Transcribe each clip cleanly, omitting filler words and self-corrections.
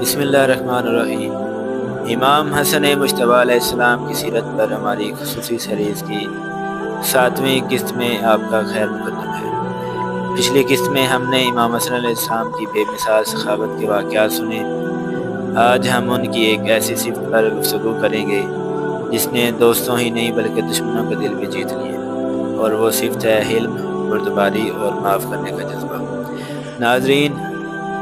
بسم اللہ الرحمن الرحیم۔ امام حسن مجتبی علیہ السلام کی سیرت پر ہماری خصوصی سیریز کی 7ویں قسط میں آپ کا خیر مقدم ہے۔ پچھلی قسط میں ہم نے امام حسن علیہ السلام کی بے مثال سخاوت کے واقعات سنے۔ آج ہم ان کی ایک ایسی صفت پر گفتگو کریں گے جس نے دوستوں ہی نہیں بلکہ دشمنوں کا دل بھی جیت لیے، اور وہ صفت ہے حلم، بردباری اور معاف کرنے کا جذبہ۔ ناظرین،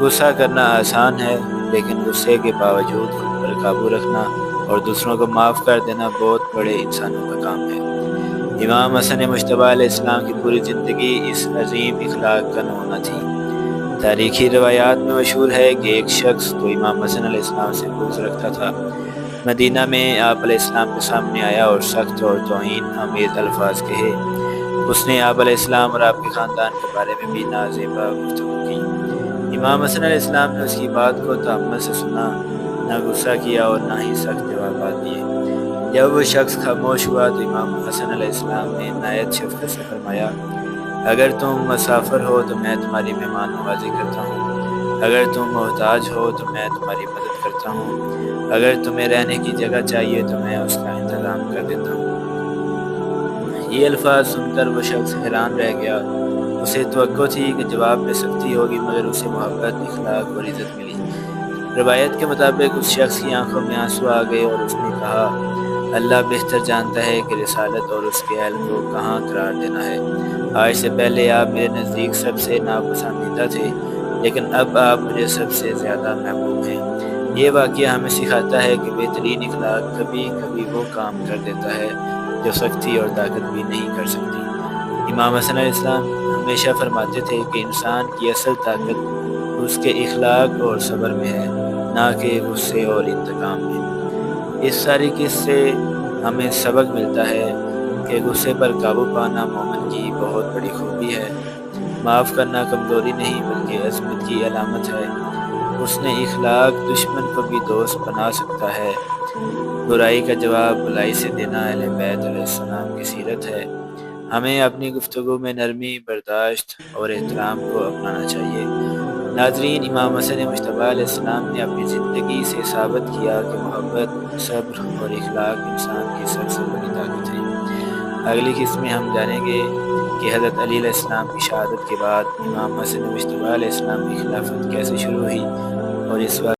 غصہ کرنا آسان ہے، لیکن غصے کے باوجود خود پر قابو رکھنا اور دوسروں کو معاف کر دینا بہت بڑے انسانوں کا کام ہے۔ امام حسن مجتبی علیہ السلام کی پوری زندگی اس عظیم اخلاق کا نمونہ تھی۔ تاریخی روایات میں مشہور ہے کہ ایک شخص تو امام حسن علیہ السلام سے بغض رکھتا تھا، مدینہ میں آپ علیہ السلام کے سامنے آیا اور سخت اور توہین آمیز الفاظ کہے۔ اس نے آپ علیہ السلام اور آپ کے خاندان کے بارے میں بھی نازیبا گفتگو کی۔ امام حسن علیہ السلام نے اس کی بات کو تأمل سے سنا، نہ غصہ کیا اور نہ ہی سخت جوابات دیے۔ جب وہ شخص خاموش ہوا تو امام حسن علیہ السلام نے نہایت شفقت سے فرمایا، اگر تم مسافر ہو تو میں تمہاری مہمان نوازی کرتا ہوں، اگر تم محتاج ہو تو میں تمہاری مدد کرتا ہوں، اگر تمہیں رہنے کی جگہ چاہیے تو میں اس کا انتظام کر دیتا ہوں۔ یہ الفاظ سن کر وہ شخص حیران رہ گیا۔ اسے توقع تھی کہ جواب میں سختی ہوگی، مگر اسے محبت، اخلاق اور عزت ملی۔ روایت کے مطابق اس شخص کی آنکھوں میں آنسو آ گئے اور اس نے کہا، اللہ بہتر جانتا ہے کہ رسالت اور اس کے اہل کو کہاں قرار دینا ہے۔ آج سے پہلے آپ میرے نزدیک سب سے ناپسندیدہ تھے، لیکن اب آپ مجھے سب سے زیادہ محبوب ہیں۔ یہ واقعہ ہمیں سکھاتا ہے کہ بہترین اخلاق کبھی کبھی وہ کام کر دیتا ہے جو سختی اور طاقت بھی نہیں کر سکتی۔ امام حسن علیہ السلام ہمیشہ فرماتے تھے کہ انسان کی اصل طاقت اس کے اخلاق اور صبر میں ہے، نہ کہ غصے اور انتقام میں۔ اس ساری قصے سے ہمیں سبق ملتا ہے کہ غصے پر قابو پانا مومن کی بہت بڑی خوبی ہے۔ معاف کرنا کمزوری نہیں بلکہ عظمت کی علامت ہے۔ حسن اخلاق دشمن کو بھی دوست بنا سکتا ہے۔ برائی کا جواب بھلائی سے دینا اہل بیت علیہ السلام کی سیرت ہے۔ ہمیں اپنی گفتگو میں نرمی، برداشت اور احترام کو اپنانا چاہیے۔ ناظرین، امام حسن مجتبی علیہ السلام نے اپنی زندگی سے ثابت کیا کہ محبت، صبر اور اخلاق انسان کی سب سے بڑی طاقت ہے۔ اگلی قسط میں ہم جانیں گے کہ حضرت علی علیہ السلام کی شہادت کے بعد امام حسن مجتبی علیہ السلام کی خلافت کیسے شروع ہوئی، اور اس وقت